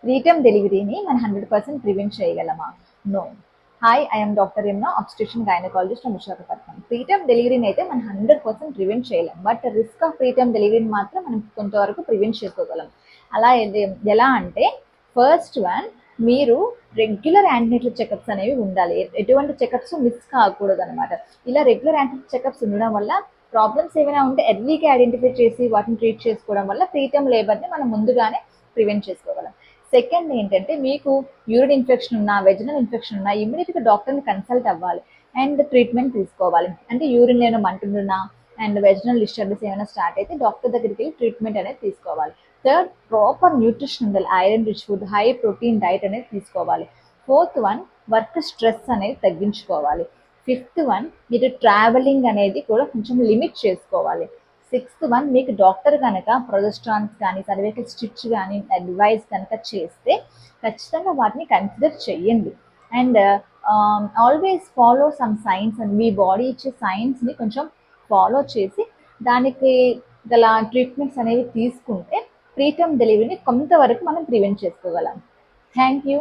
Preterm డెలివరీని మనం 100% prevent చేయగలమా? No. Hi, I'm doctor Yamuna, obstetrician gynaecologist from Visakhapatnam. Preterm డెలివరీని అయితే మనం 100% ప్రివెంట్ చేయలేం, బట్ రిస్క్ ఆఫ్ ప్రీటర్మ్ డెలివరీని మాత్రం మనం కొంతవరకు ప్రివెంట్ చేసుకోగలం. అలా ఎలా అంటే, ఫస్ట్ వన్, మీరు రెగ్యులర్ యాంటీనేటల్ చెకప్స్ అనేవి ఉండాలి. ఎటువంటి చెకప్స్ మిస్ కాకూడదు అనమాట. ఇలా రెగ్యులర్ యాంటీనేటల్ చెకప్స్ ఉండడం వల్ల ప్రాబ్లమ్స్ ఏమైనా ఉంటే ఎర్లీగా ఐడెంటిఫై చేసి వాటిని ట్రీట్ చేసుకోవడం వల్ల ప్రీటర్మ్ లేబర్ని మనం ముందుగానే ప్రివెంట్ చేసుకోగలం. సెకండ్ ఏంటంటే, మీకు యూరిన్ ఇన్ఫెక్షన్ ఉన్నా, వెజినల్ ఇన్ఫెక్షన్ ఉన్నా ఇమ్మీడియట్గా డాక్టర్ని కన్సల్ట్ అవ్వాలి అండ్ ట్రీట్మెంట్ తీసుకోవాలి. అంటే యూరిన్ ఏమైనా మంటున్నా అండ్ వెజినల్ డిస్టర్బెన్స్ ఏమైనా స్టార్ట్ అయితే డాక్టర్ దగ్గరికి వెళ్ళి ట్రీట్మెంట్ అనేది తీసుకోవాలి. థర్డ్, ప్రాపర్ న్యూట్రిషన్ ఉండాలి. Iron rich food, high protein diet అనేది తీసుకోవాలి. ఫోర్త్ వన్, వర్క్ స్ట్రెస్ అనేది తగ్గించుకోవాలి. ఫిఫ్త్ వన్, మీరు ట్రావెలింగ్ అనేది కూడా కొంచెం లిమిట్ చేసుకోవాలి. సిక్స్త్ వన్, మీకు డాక్టర్ కనుక ప్రొజెస్ట్రాన్స్ కానీ సర్వైకల్ స్టిచ్ కానీ అడ్వైస్ కనుక చేస్తే ఖచ్చితంగా వాటిని కన్సిడర్ చెయ్యండి. And always follow some science, and me body ఇచ్చే సైన్స్ని కొంచెం ఫాలో చేసి దానికి గల ట్రీట్మెంట్స్ అనేవి తీసుకుంటే ప్రీటర్మ్ డెలివరీని కొంతవరకు మనం ప్రివెంట్ చేసుకోగలం. Thank you.